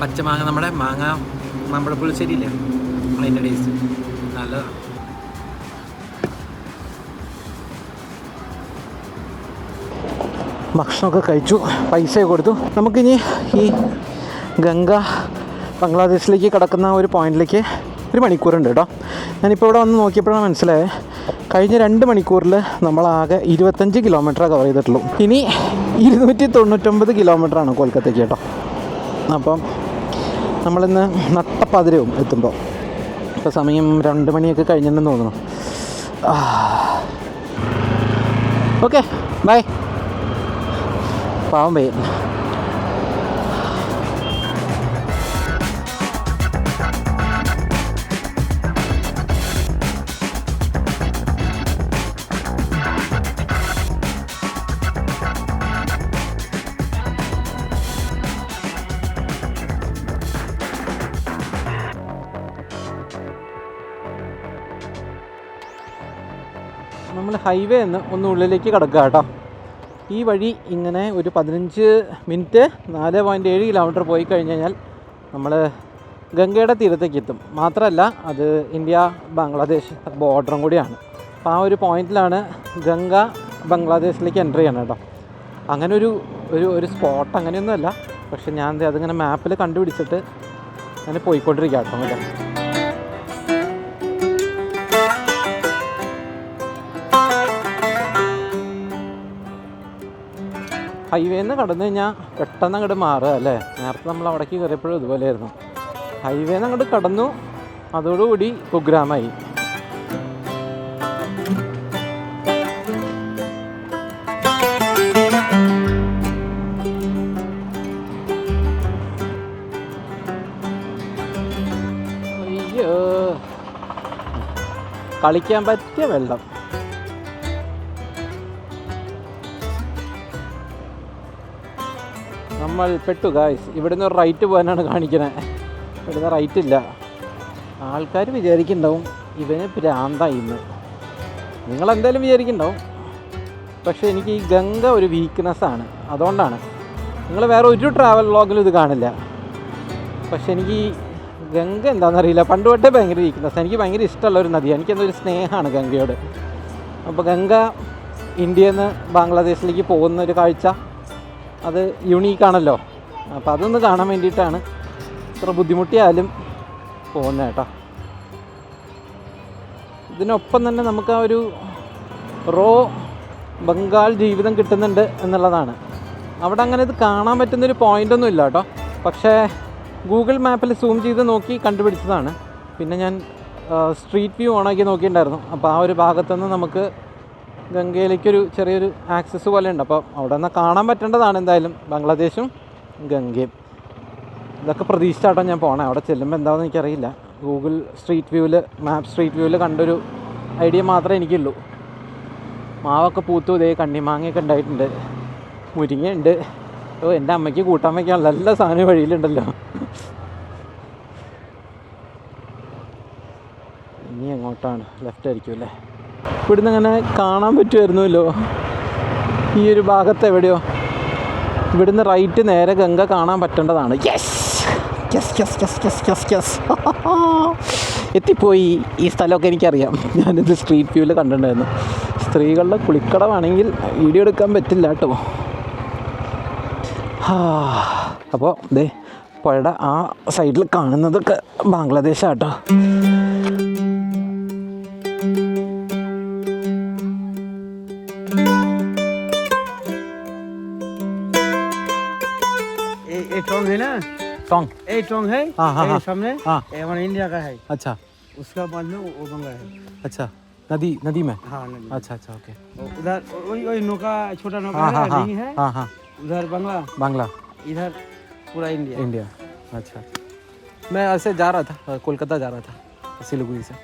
പച്ചമാങ്ങ, നമ്മുടെ പുളിശ്ശേരിയില്ലേ, അതിൻ്റെ ടേസ്റ്റ് നല്ലതാണ്. ഭക്ഷണമൊക്കെ കഴിച്ചു, പൈസ കൊടുത്തു. നമുക്കിനി ഈ ഗംഗ ബംഗ്ലാദേശിലേക്ക് കിടക്കുന്ന ഒരു പോയിന്റിലേക്ക് 1 മണിക്കൂറുണ്ട് കേട്ടോ. ഞാനിപ്പോൾ ഇവിടെ വന്ന് നോക്കിയപ്പോഴാണ് മനസ്സിലായത്, കഴിഞ്ഞ 2 മണിക്കൂറിൽ നമ്മളാകെ 25 കിലോമീറ്ററാണ് കവർ ചെയ്തിട്ടുള്ളൂ. ഇനി 299 കിലോമീറ്ററാണ് കൊൽക്കത്തയ്ക്ക് കേട്ടോ. അപ്പം നമ്മളിന്ന് നട്ടപ്പാതിരവും എത്തുമ്പോൾ. ഇപ്പോൾ സമയം 2 മണിയൊക്കെ കഴിഞ്ഞിട്ടുണ്ടെന്ന് തോന്നുന്നു. Okay, bye. പാവം പയ്യൻ. നമ്മൾ ഹൈവേ ഒന്ന് ഉള്ളിലേക്ക് കിടക്കുക കേട്ടോ. ഈ വഴി ഇങ്ങനെ ഒരു 15 മിനിറ്റ് 4.7 കിലോമീറ്റർ പോയി കഴിഞ്ഞ് കഴിഞ്ഞാൽ നമ്മൾ ഗംഗയുടെ തീരത്തേക്ക് എത്തും. മാത്രമല്ല അത് ഇന്ത്യ ബംഗ്ലാദേശ് ബോർഡറും കൂടിയാണ്. അപ്പോൾ ആ ഒരു പോയിന്റിലാണ് ഗംഗ ബംഗ്ലാദേശിലേക്ക് എൻ്റർ ചെയ്യണം കേട്ടോ. അങ്ങനെ ഒരു സ്പോട്ട് അങ്ങനെയൊന്നുമല്ല, പക്ഷെ ഞാൻ അതിങ്ങനെ മാപ്പിൽ കണ്ടുപിടിച്ചിട്ട് അങ്ങനെ പോയിക്കൊണ്ടിരിക്കുക കേട്ടോ. അല്ലേ, ഹൈവേന്ന് കടന്നു കഴിഞ്ഞാൽ പെട്ടെന്ന് അങ്ങോട്ട് മാറുക അല്ലേ. നേരത്തെ നമ്മൾ അവിടേക്ക് കയറിയപ്പോഴും ഇതുപോലെയായിരുന്നു. ഹൈവേന്ന് അങ്ങോട്ട് കടന്നു, അതോടുകൂടി കുഗ്രാമായി. അയ്യോ, കളിക്കാൻ പറ്റിയ വെള്ളം. നമ്മൾ പെട്ടു ഗായ്സ്. ഇവിടുന്ന് ഒരു റൈറ്റ് പോകാനാണ് കാണിക്കണത്. ഇവിടുന്ന് റൈറ്റ് ഇല്ല. ആൾക്കാർ വിചാരിക്കുന്നുണ്ടാവും ഇവന് ഭ്രാന്തായി ഇന്ന്. നിങ്ങളെന്തായാലും വിചാരിക്കുന്നുണ്ടാവും. പക്ഷേ എനിക്ക് ഈ ഗംഗ ഒരു വീക്ക്നെസ്സാണ്, അതുകൊണ്ടാണ്. നിങ്ങൾ വേറെ ഒരു ട്രാവൽ വ്ളോഗിലും ഇത് കാണില്ല. പക്ഷേ എനിക്ക് ഈ ഗംഗ എന്താണെന്നറിയില്ല, പണ്ട് തൊട്ടേ ഭയങ്കര വീക്ക്നെസ്. എനിക്ക് ഭയങ്കര ഇഷ്ടമുള്ള ഒരു നദിയാണ്, എനിക്കെന്തോ സ്നേഹമാണ് ഗംഗയോട്. അപ്പോൾ ഗംഗ ഇന്ത്യയിൽ നിന്ന് ബംഗ്ലാദേശിലേക്ക് പോകുന്ന ഒരു കാഴ്ച അത് യുണീക്കാണല്ലോ. അപ്പോൾ അതൊന്ന് കാണാൻ വേണ്ടിയിട്ടാണ് ഇത്ര ബുദ്ധിമുട്ടിയാലും പോകുന്നത് കേട്ടോ. ഇതിനൊപ്പം തന്നെ നമുക്ക് ആ ഒരു റോ ബംഗാൾ ജീവിതം കിട്ടുന്നുണ്ട് എന്നുള്ളതാണ്. അവിടെ അങ്ങനെ ഇത് കാണാൻ പറ്റുന്നൊരു പോയിൻ്റൊന്നും ഇല്ല കേട്ടോ. പക്ഷേ ഗൂഗിൾ മാപ്പിൽ സൂം ചെയ്ത് നോക്കി കണ്ടുപിടിച്ചതാണ്. പിന്നെ ഞാൻ സ്ട്രീറ്റ് വ്യൂ ഓണാക്കി നോക്കിയിട്ടുണ്ടായിരുന്നു. അപ്പോൾ ആ ഒരു ഭാഗത്തുനിന്ന് നമുക്ക് ഗംഗയിലേക്കൊരു ചെറിയൊരു ആക്സസ് പോലെ ഉണ്ട്. അപ്പോൾ അവിടെ നിന്ന് കാണാൻ പറ്റേണ്ടതാണ് എന്തായാലും ബംഗ്ലാദേശും ഗംഗയും. ഇതൊക്കെ പ്രതീക്ഷിച്ചാട്ടോ ഞാൻ പോകണേ. അവിടെ ചെല്ലുമ്പോൾ എന്താണെന്ന് എനിക്കറിയില്ല. ഗൂഗിൾ സ്ട്രീറ്റ് വ്യൂവിൽ കണ്ടൊരു ഐഡിയ മാത്രമേ എനിക്കുള്ളൂ. മാവൊക്കെ പൂത്തു, ഇതേ കണ്ണിമാങ്ങയൊക്കെ ഉണ്ടായിട്ടുണ്ട്, മുരിങ്ങയുണ്ട്. ഓ, എൻ്റെ അമ്മയ്ക്ക് കൂട്ടാൻ വയ്ക്കാനുള്ള എല്ലാ സാധനവും വഴിയിലുണ്ടല്ലോ. ഇനി എങ്ങോട്ടാണ്? ലെഫ്റ്റ് ആയിരിക്കും അല്ലേ. ഇവിടുന്ന് അങ്ങനെ കാണാൻ പറ്റുമായിരുന്നല്ലോ ഈ ഒരു ഭാഗത്ത് എവിടെയോ. ഇവിടുന്ന് റൈറ്റ് നേരെ ഗംഗ കാണാൻ പറ്റേണ്ടതാണ്. Yes yes yes yes yes yes yes എത്തിപ്പോയി. ഈ സ്ഥലമൊക്കെ എനിക്കറിയാം, ഞാനിത് സ്ട്രീറ്റ് വ്യൂവിൽ കണ്ടിട്ടുണ്ടായിരുന്നു. സ്ത്രീകളുടെ കുളിക്കടമാണെങ്കിൽ വീഡിയോ എടുക്കാൻ പറ്റില്ല കേട്ടോ. അപ്പോൾ ദേ പുഴയുടെ ആ സൈഡിൽ കാണുന്നതൊക്കെ ബാംഗ്ലാദേശാട്ടോ. टोंग है ना, टोंग टोंग है, हाँ, हाँ, हाँ। सामने हाँ। हमारे इंडिया का है, अच्छा उसका बाद में वो बंगला है. अच्छा नदी में. हाँ नदी. अच्छा ओके. उधर वही नौका, छोटा नौका हाँ है, हाँ हाँ रिंग है, हाँ हाँ उधर बंगला, बांग्ला इधर पूरा इंडिया. इंडिया. अच्छा मैं ऐसे जा रहा था, कोलकाता जा रहा था सिलीगुड़ी से.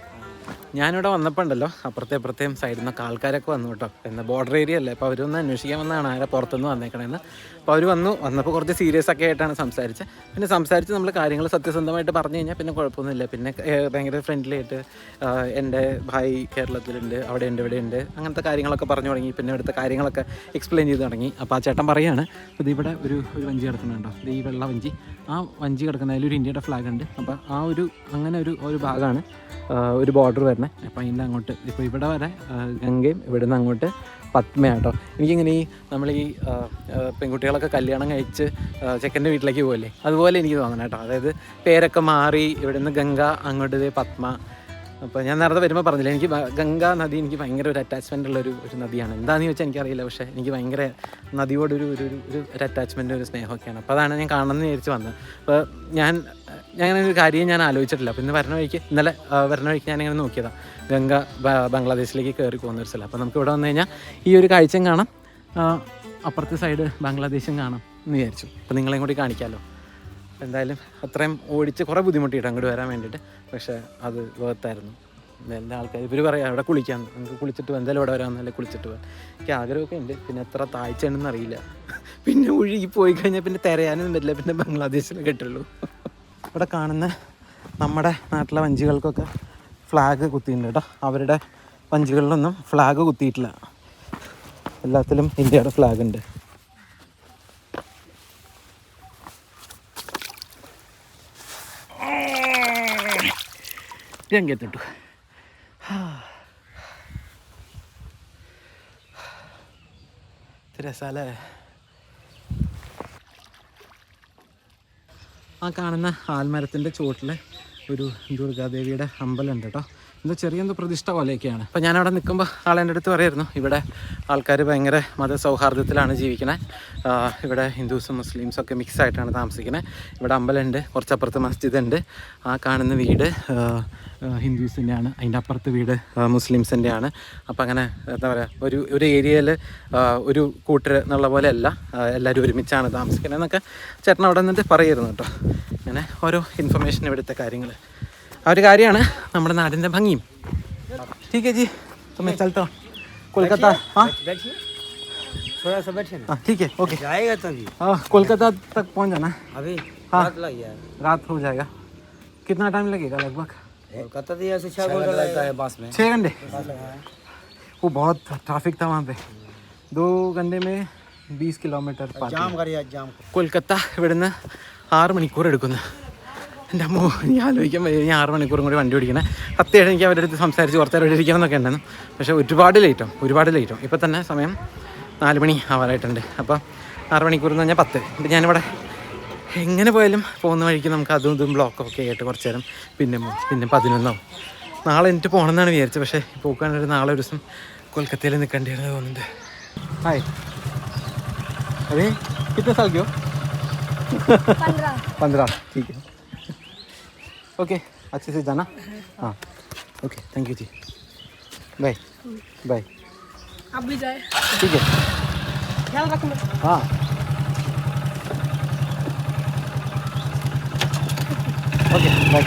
ഞാനിവിടെ വന്നപ്പോൾ ഉണ്ടല്ലോ അപ്പുറത്തെയും സൈഡിൽ നിന്നൊക്കെ ആൾക്കാരൊക്കെ വന്നു കേട്ടോ. എന്നാൽ ബോർഡർ ഏരിയ അല്ലേ, അപ്പോൾ അവരൊന്ന് അന്വേഷിക്കാൻ വന്നതാണ് ആരെ പുറത്തുനിന്ന് വന്നേക്കണേന്ന്. അപ്പോൾ അവർ വന്നപ്പോൾ കുറച്ച് സീരിയസ് ഒക്കെ ആയിട്ടാണ് സംസാരിച്ചത്. പിന്നെ സംസാരിച്ച് നമ്മൾ കാര്യങ്ങൾ സത്യസന്ധമായിട്ട് പറഞ്ഞു കഴിഞ്ഞാൽ പിന്നെ കുഴപ്പമൊന്നുമില്ല. പിന്നെ ഭയങ്കര ഫ്രണ്ട്ലി ആയിട്ട് എൻ്റെ ഭായി കേരളത്തിലുണ്ട്, അവിടെ ഉണ്ട്, ഇവിടെ ഉണ്ട്, അങ്ങനത്തെ കാര്യങ്ങളൊക്കെ പറഞ്ഞു തുടങ്ങി. പിന്നെ ഇവിടുത്തെ കാര്യങ്ങളൊക്കെ എക്സ്പ്ലെയിൻ ചെയ്ത് തുടങ്ങി. അപ്പോൾ ആ ചേട്ടൻ പറയാണ്, അപ്പോൾ ഇവിടെ ഒരു വഞ്ചി കിടക്കുന്നുണ്ടോ, ഈ വെള്ള വഞ്ചി, ആ വഞ്ചി കിടക്കുന്നതിൽ ഒരു ഇന്ത്യയുടെ ഫ്ലാഗ് ഉണ്ട്. അപ്പോൾ ആ അങ്ങനെ ഒരു ഭാഗമാണ് ഒരു ബോർഡർ വരുന്നത്. അപ്പോൾ അതിൻ്റെ അങ്ങോട്ട് ഇപ്പോൾ ഇവിടെ വരെ ഗംഗയും ഇവിടെ നിന്ന് അങ്ങോട്ട് പത്മയാട്ടോ. എനിക്കിങ്ങനെ നമ്മൾ ഈ പെൺകുട്ടികളൊക്കെ കല്യാണം കഴിച്ച് ചെക്കൻ്റെ വീട്ടിലേക്ക് പോകല്ലേ, അതുപോലെ എനിക്ക് തോന്നണം കേട്ടോ. അതായത് പേരൊക്കെ മാറി ഇവിടെ നിന്ന് ഗംഗ, അങ്ങോട്ട് പത്മ. അപ്പോൾ ഞാൻ നേരത്തെ വരുമ്പോൾ പറഞ്ഞില്ല, എനിക്ക് ഗംഗാ നദി എനിക്ക് ഭയങ്കര ഒരു അറ്റാച്ച്മെൻ്റ് ഉള്ളൊരു നദിയാണ്. എന്താണെന്ന് ചോദിച്ചാൽ എനിക്കറിയില്ല, പക്ഷേ എനിക്ക് ഭയങ്കര നദിയോടൊരു അറ്റാച്ച്മെൻ്റ്, ഒരു സ്നേഹമൊക്കെയാണ്. അപ്പോൾ അതാണ് ഞാൻ കാണണമെന്ന് വിചാരിച്ച് വന്നത്. അപ്പോൾ ഞാൻ അങ്ങനെ ഒരു കാര്യം ഞാൻ ആലോചിച്ചിട്ടില്ല. അപ്പോൾ ഇന്നലെ വരുന്ന വഴിക്ക് ഞാനിങ്ങനെ നോക്കിയതാണ്, ഗംഗ ബംഗ്ലാദേശിലേക്ക് കയറി പോകുന്നൊരു സ്ഥലം. അപ്പോൾ നമുക്ക് ഇവിടെ വന്നു കഴിഞ്ഞാൽ ഈ ഒരു കാഴ്ചയും കാണാം, അപ്പുറത്തെ സൈഡ് ബംഗ്ലാദേശും കാണാം എന്ന് വിചാരിച്ചു. അപ്പോൾ നിങ്ങളെയും കൂടി കാണിക്കാമല്ലോ. എന്തായാലും അത്രയും ഓടിച്ച് കുറേ ബുദ്ധിമുട്ടിയിട്ട് അങ്ങോട്ട് വരാൻ വേണ്ടിയിട്ട്, പക്ഷേ അത് വേർത്തായിരുന്നു. എന്തായാലും ആൾക്കാർ ഇവർ പറയാം അവിടെ കുളിക്കാമെന്ന്, നമുക്ക് കുളിച്ചിട്ട് എന്തായാലും ഇവിടെ വരാമെന്നല്ലേ കുളിച്ചിട്ട് പോകാൻ. എനിക്ക് ആഗ്രഹമൊക്കെ ഉണ്ട്, പിന്നെ എത്ര താഴ്ചയാണെന്ന് അറിയില്ല. പിന്നെ ഒഴുകി പോയി കഴിഞ്ഞാൽ പിന്നെ തിരയാനൊന്നും പറ്റില്ല, പിന്നെ ബംഗ്ലാദേശിൽ കിട്ടുള്ളൂ. ഇവിടെ കാണുന്ന നമ്മുടെ നാട്ടിലെ വഞ്ചികൾക്കൊക്കെ ഫ്ലാഗ് കുത്തിയിട്ടുണ്ട് കേട്ടോ. അവരുടെ വഞ്ചികളിലൊന്നും ഫ്ലാഗ് കുത്തിയിട്ടില്ല, എല്ലാത്തിലും ഇന്ത്യയുടെ ഫ്ലാഗ് ഉണ്ട്. രംഗത്തിട്ടു. രസാലേ. ആ കാണുന്ന ആൽമരത്തിൻ്റെ ചുവട്ടിൽ ഒരു ദുർഗാദേവിയുടെ അമ്പലമുണ്ട് കേട്ടോ. ചെറിയ പ്രതിഷ്ഠ പോലെയൊക്കെയാണ്. അപ്പോൾ ഞാനവിടെ നിൽക്കുമ്പോൾ ആളെൻ്റെ അടുത്ത് പറയായിരുന്നു, ഇവിടെ ആൾക്കാർ ഭയങ്കര മതസൗഹാർദ്ദത്തിലാണ് ജീവിക്കുന്നത്, ഇവിടെ ഹിന്ദുസും മുസ്ലിംസും ഒക്കെ മിക്സ് ആയിട്ടാണ് താമസിക്കുന്നത്. ഇവിടെ അമ്പലമുണ്ട്, കുറച്ചപ്പുറത്ത് മസ്ജിദ് ഉണ്ട്. ആ കാണുന്ന വീട് ഹിന്ദുസിൻ്റെയാണ്, അതിൻ്റെ അപ്പുറത്ത് വീട് മുസ്ലിംസിൻ്റെയാണ്. അപ്പോൾ അങ്ങനെ എന്താ പറയുക, ഒരു ഏരിയയിൽ ഒരു കൂട്ടർ എന്നുള്ള പോലെ അല്ല, എല്ലാവരും ഒരുമിച്ചാണ് താമസിക്കുന്നത് എന്നൊക്കെ ചേട്ടൻ അവിടെ നിന്നിട്ട് പറയുമായിരുന്നു കേട്ടോ. അങ്ങനെ ഓരോ ഇൻഫർമേഷൻ ഇവിടുത്തെ കാര്യങ്ങൾ, ആ ഒരു കാര്യമാണ് നമ്മുടെ നാടിൻ്റെ ഭംഗിയും. ठीक है जी, तो मैं चलता हूँ कोलकाता. हाँ थोड़ा सा बैठे ना, ठीक है, ओके. जाएगा तभी. हाँ कोलकाता तक पहुँच जाना है अभी. हाँ रात लग गया, रात हो जाएगा. कितना टाइम लगेगा लगभग? कोलकाता तो यहाँ से 6 घंटा लगता है बस में. 6 घंटे. वो बहुत ट्रैफिक था वहाँ पे. 2 घंटे में 20 किलोमीटर. जाम करिए जाम. കൊൽക്കത്ത ഇവിടുന്ന് 6 മണിക്കൂർ എടുക്കുന്നു. എൻ്റെ അമ്മ, ഞാൻ ആലോചിക്കാൻ വയ്യ, ഞാൻ 6 മണിക്കൂറും കൂടി വണ്ടി ഓടിക്കണേ. സത്യമായിട്ട് എനിക്ക് അവരുടെ അടുത്ത് സംസാരിച്ച് കുറച്ച് നേരം ഇരിക്കണമെന്നൊക്കെ ഉണ്ടായിരുന്നു, പക്ഷേ ഒരുപാട് ലേറ്റാവും. ഇപ്പോൾ തന്നെ സമയം 4 മണി ആവാറായിട്ടുണ്ട്. അപ്പോൾ 6 മണിക്കൂർ എന്ന് പറഞ്ഞാൽ 10. ഇപ്പം ഞാനിവിടെ എങ്ങനെ പോയാലും പോകുന്ന വഴിക്ക് നമുക്ക് അതും ഇതും ബ്ലോക്കൊക്കെ ആയിട്ട് കുറച്ച് നേരം പിന്നെ 11 ആവും. നാളെ എനിക്ക് പോകണമെന്നാണ് വിചാരിച്ചത്, പക്ഷേ പോകാനൊരു നാളെ ഒരു ദിവസം കൊൽക്കത്തയിൽ നിൽക്കേണ്ടിയിരുന്നു തോന്നുന്നുണ്ട്. ഹായ്, അതെ കിतना साल के हो? 15. ठीक है, ओके, अच्छे से जाना. हाँ okay, thank you ji, bye bye. आप भी जाए, ठीक है, ख्याल रखना. हाँ ഓക്കെ ബൈ.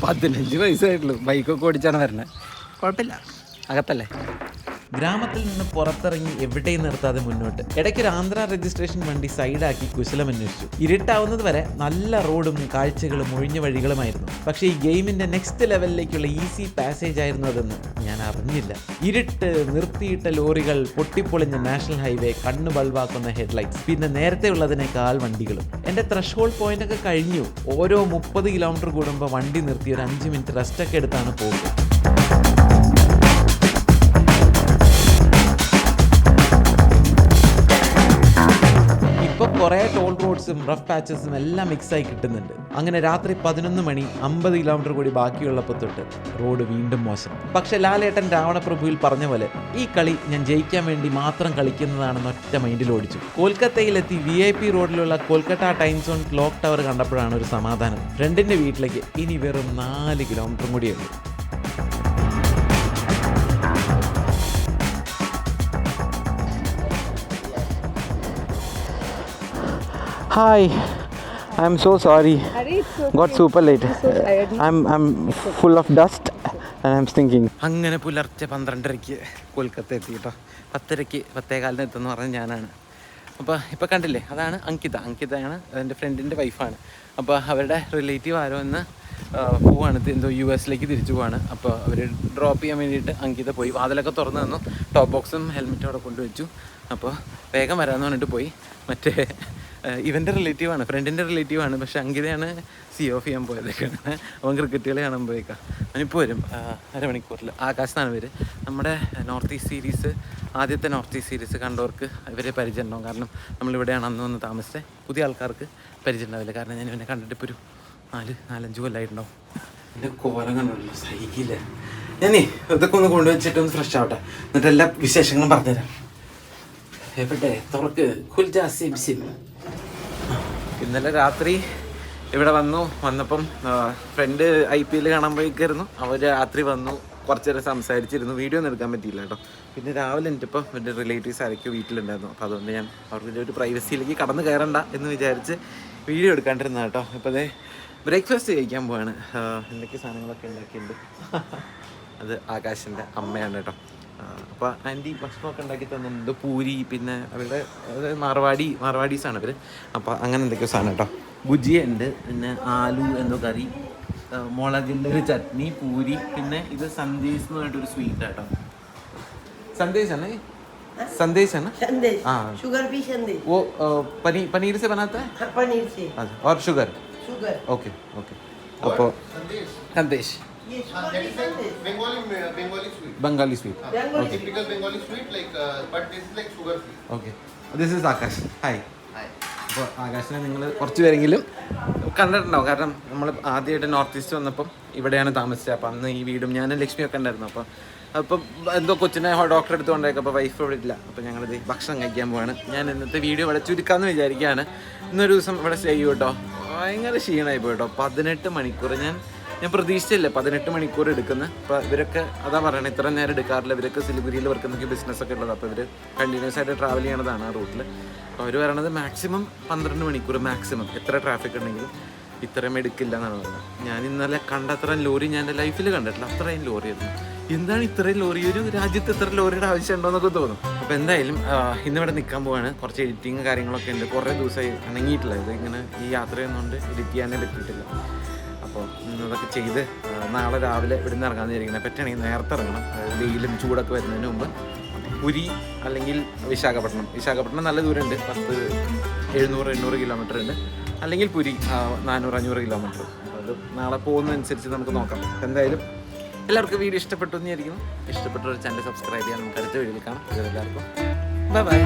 15 വയസ്സായിട്ടുള്ളൂ, ബൈക്കൊക്കെ ഓടിച്ചാണ് വരുന്നത്. കുഴപ്പമില്ല, അകത്തല്ലേ. ഗ്രാമത്തിൽ നിന്ന് പുറത്തിറങ്ങി എവിടെയും നിർത്താതെ മുന്നോട്ട്. ഇടയ്ക്കൊരു ആന്ധ്ര രജിസ്ട്രേഷൻ വണ്ടി സൈഡാക്കി കുശലം അന്വേഷിച്ചു. ഇരുട്ടാവുന്നത് വരെ നല്ല റോഡും കാഴ്ചകളും ഒഴിഞ്ഞ വഴികളുമായിരുന്നു. പക്ഷേ ഈ ഗെയിമിന്റെ നെക്സ്റ്റ് ലെവലിലേക്കുള്ള ഈസി പാസേജ് ആയിരുന്നു അതെന്ന് ഞാൻ അറിഞ്ഞില്ല. ഇരുട്ട്, നിർത്തിയിട്ട ലോറികൾ, പൊട്ടിപ്പൊളിഞ്ഞ നാഷണൽ ഹൈവേ, കണ്ണു ബൾബാക്കുന്ന ഹെഡ്ലൈറ്റ്സ്, പിന്നെ നേരത്തെ ഉള്ളതിനേക്കാൾ വണ്ടികളും. എൻ്റെ ത്രഷോൾഡ് പോയിന്റ് ഒക്കെ കഴിഞ്ഞു. ഓരോ 30 കിലോമീറ്റർ കൂടുമ്പോൾ വണ്ടി നിർത്തി ഒരു 5 മിനിറ്റ് റെസ്റ്റ് ഒക്കെ എടുത്താണ് പോകുന്നത്. ഇപ്പോൾ കുറേ ടോൾ റോഡ്സും റഫ് പാച്ചസും എല്ലാം മിക്സായി കിട്ടുന്നുണ്ട്. അങ്ങനെ രാത്രി 11 മണി 50 കിലോമീറ്റർ കൂടി ബാക്കിയുള്ളപ്പോൾ തൊട്ട് റോഡ് വീണ്ടും മോശം. പക്ഷെ ലാലേട്ടൻ രാവണപ്രഭുവിൽ പറഞ്ഞ പോലെ ഈ കളി ഞാൻ ജയിക്കാൻ വേണ്ടി മാത്രം കളിക്കുന്നതാണെന്ന് ഒറ്റ മൈൻഡിൽ ഓടിച്ചു. കൊൽക്കത്തയിലെത്തി VIP റോഡിലുള്ള Kolkata time zone clock tower കണ്ടപ്പോഴാണ് ഒരു സമാധാനം. ഫ്രണ്ടിൻ്റെ വീട്ടിലേക്ക് ഇനി വെറും 4 കിലോമീറ്ററും കൂടിയുള്ളൂ. Hi, I'm so sorry. Got super late. I'm full of dust and I'm thinking. അങ്ങനെ പുലർച്ചെ 12:30 കൊൽക്കത്ത എത്തി കേട്ടോ. 10:30 10:15 എത്തുമെന്ന് പറഞ്ഞ ഞാനാണ്. അപ്പോൾ ഇപ്പോൾ കണ്ടില്ലേ, അതാണ് അങ്കിതയാണ് എൻ്റെ ഫ്രണ്ടിൻ്റെ വൈഫാണ്. അപ്പോൾ അവരുടെ റിലേറ്റീവ് ആരോ എന്ന് പോവാണ്, എന്തോ US തിരിച്ചു പോവാണ്. അപ്പോൾ അവർ ഡ്രോപ്പ് ചെയ്യാൻ വേണ്ടിയിട്ട് അങ്കിത പോയി. വാതിലൊക്കെ തുറന്നു തന്നു, ടോപ്പ് ബോക്സും ഹെൽമെറ്റും അവിടെ കൊണ്ടുവച്ചു. അപ്പോൾ വേഗം വരാമെന്ന് പറഞ്ഞിട്ട് പോയി. മറ്റേ ഇവൻ്റെ റിലേറ്റീവാണ്, ഫ്രണ്ടിൻ്റെ റിലേറ്റീവാണ്. പക്ഷേ അങ്കിതയാണ് ഓഫ് ചെയ്യാൻ പോയതൊക്കെയാണ്. അവൻ ക്രിക്കറ്റ് കളി കാണാൻ പോയേക്കാം. അവനിപ്പോൾ വരും അരമണിക്കൂറിൽ. ആകാശത്താണ് ഇവർ. നമ്മുടെ നോർത്ത് ഈസ്റ്റ് സീരീസ്, ആദ്യത്തെ നോർത്ത് ഈസ്റ്റ് സീരീസ് കണ്ടവർക്ക് ഇവരെ പരിചയം ഉണ്ടാവും. കാരണം നമ്മളിവിടെയാണ് അന്ന് വന്ന് താമസിച്ചത്. പുതിയ ആൾക്കാർക്ക് പരിചയം ഉണ്ടാവില്ല. കാരണം ഞാൻ ഇവനെ കണ്ടിട്ട് ഇപ്പോൾ ഒരു 4-5 കൊല്ലമായിട്ടുണ്ടാവും. എൻ്റെ കോലം കണ്ടല്ലോ, സഹിക്കില്ല. ഞാനേ ഇതൊക്കെ ഒന്ന് കൊണ്ടുവച്ചിട്ടൊന്ന് ഫ്രഷ് ആവട്ടെ, എന്നിട്ട് എല്ലാ വിശേഷങ്ങളും പറഞ്ഞുതരാം. എവിടെ തുറക്ക് കുൽജാസിം. ഇന്നലെ രാത്രി ഇവിടെ വന്നപ്പം ഫ്രണ്ട് IPL കാണാൻ പോയിക്കായിരുന്നു. അവർ രാത്രി വന്നു, കുറച്ച് നേരം സംസാരിച്ചിരുന്നു. വീഡിയോ ഒന്നും എടുക്കാൻ പറ്റിയില്ല കേട്ടോ. പിന്നെ രാവിലെ എനിക്കിപ്പോൾ എൻ്റെ റിലേറ്റീവ്സ് ആരൊക്കെയോ വീട്ടിലുണ്ടായിരുന്നു. അപ്പോൾ അതുകൊണ്ട് ഞാൻ അവർക്ക് ഒരു പ്രൈവസിയിലേക്ക് കടന്നു കയറണ്ട എന്ന് വിചാരിച്ച് വീഡിയോ എടുക്കാണ്ടിരുന്ന കേട്ടോ. ഇപ്പോൾ അതേ ബ്രേക്ക്ഫാസ്റ്റ് കഴിക്കാൻ പോവാണ്. എന്തൊക്കെ സാധനങ്ങളൊക്കെ ഉണ്ടാക്കിയിട്ടുണ്ട്. അത് ആകാശിൻ്റെ അമ്മയാണ് കേട്ടോ. അപ്പോൾ ആൻറ്റി ഭക്ഷണമൊക്കെ ഉണ്ടാക്കി തന്നിട്ടുണ്ട്. പൂരി, പിന്നെ അവരുടെ മാർവാടീസാണ് ഇവർ. അപ്പോൾ അങ്ങനെ എന്തൊക്കെയോ സാധനം കേട്ടോ. ഭുജിയ ഉണ്ട്, പിന്നെ ആലു എന്തോ കറി, മുളകിൻ്റെ ഒരു ചട്നി, പൂരി, പിന്നെ ഇത് സന്ദേശ് എന്ന് പറഞ്ഞിട്ടൊരു സ്വീറ്റ് കേട്ടോ. സന്ദേശാണ് हाँ शुगर भी संदेश वो पनीर से बनाता है पनीर से और शुगर ओके അപ്പോൾ Sandesh Bengali sweet. Okay. Typical Bengali sweet, like, but this is like sugar free. Okay. This is Akash. Hi. അപ്പോൾ ആകാശിനെ നിങ്ങൾ കുറച്ച് പേരെങ്കിലും കണ്ടിട്ടുണ്ടാവും. കാരണം നമ്മൾ ആദ്യമായിട്ട് നോർത്ത് ഈസ്റ്റ് വന്നപ്പം ഇവിടെയാണ് താമസിച്ചത്. അപ്പം അന്ന് ഈ വീടും ഞാനും ലക്ഷ്മിയൊക്കെ ഉണ്ടായിരുന്നു. അപ്പം എന്തോ കൊച്ചിനെ ഡോക്ടറെ എടുത്ത് കൊണ്ടേക്കും. അപ്പോൾ വൈഫ് ഇവിടെ ഇല്ല. അപ്പോൾ ഞങ്ങളിത് ഭക്ഷണം കഴിക്കാൻ പോവാണ്. ഞാൻ ഇന്നത്തെ വീഡിയോ ഇവിടെ ചുരുക്കാമെന്ന് വിചാരിക്കുകയാണ്. ഇന്നൊരു ദിവസം ഇവിടെ സ്റ്റേ ചെയ്യും കേട്ടോ. ഭയങ്കര ക്ഷീണമായി പോയി കേട്ടോ. 18 മണിക്കൂർ ഞാൻ പ്രതീക്ഷിച്ചില്ല 18 മണിക്കൂർ എടുക്കുന്നത്. അപ്പോൾ ഇവരൊക്കെ അതാ പറയണത്, ഇത്ര നേരം എടുക്കാറില്ല. ഇവരൊക്കെ സിലിഗുരിയിൽ വർക്ക് എന്തൊക്കെ ബിസിനസ്സൊക്കെ ഉള്ളത്. അപ്പോൾ ഇവർ കണ്ടിന്യൂസ് ആയിട്ട് ട്രാവൽ ചെയ്യണതാണ് ആ റൂട്ടിൽ. അപ്പോൾ അവർ പറയണത് മാക്സിമം 12 മണിക്കൂർ മാക്സിമം, എത്ര ട്രാഫിക് ഉണ്ടെങ്കിലും ഇത്രയും എടുക്കില്ല എന്നാണ് പറയുന്നത്. ഞാൻ ഇന്നലെ കണ്ട അത്രയും ലോറി ഞാൻ എൻ്റെ ലൈഫിൽ കണ്ടിട്ടില്ല. അത്രയും ലോറിയായിരുന്നു. എന്താണ് ഇത്രയും ലോറി? ഒരു രാജ്യത്ത് ഇത്ര ലോറിയുടെ ആവശ്യമുണ്ടോ എന്നൊക്കെ തോന്നും. അപ്പോൾ എന്തായാലും ഇന്നിവിടെ നിൽക്കാൻ പോവാണ്. കുറച്ച് എഡിറ്റിങ് കാര്യങ്ങളൊക്കെ ഉണ്ട്. കുറേ ദിവസമായി ഇണങ്ങിയിട്ടില്ല. ഇത് ഇങ്ങനെ ഈ യാത്ര ചെയ്യുന്നതുകൊണ്ട് എഡിറ്റ് ചെയ്യാനേ പറ്റിയിട്ടില്ല. അപ്പോൾ അതൊക്കെ ചെയ്ത് നാളെ രാവിലെ ഇവിടെ നിന്ന് ഇറങ്ങാമെന്ന് വിചാരിക്കുന്നത്. പറ്റുകയാണെങ്കിൽ നേരത്തെ ഇറങ്ങണം, വെയിലും ചൂടൊക്കെ വരുന്നതിന് മുമ്പ്. പുരി അല്ലെങ്കിൽ വിശാഖപട്ടണം നല്ല ദൂരമുണ്ട്, 700-800 കിലോമീറ്റർ ഉണ്ട്. അല്ലെങ്കിൽ പുരി 400-500 കിലോമീറ്റർ. അത് നാളെ പോകുന്നതനുസരിച്ച് നമുക്ക് നോക്കാം. എന്തായാലും എല്ലാവർക്കും വീഡിയോ ഇഷ്ടപ്പെട്ടു എന്ന് വിചാരിക്കുന്നു. ഇഷ്ടപ്പെട്ട ഒരു ചാനൽ സബ്സ്ക്രൈബ് ചെയ്യാൻ നമുക്ക് അടുത്ത വീഡിയോയിൽ കാണാം. എല്ലാവർക്കും ബൈ.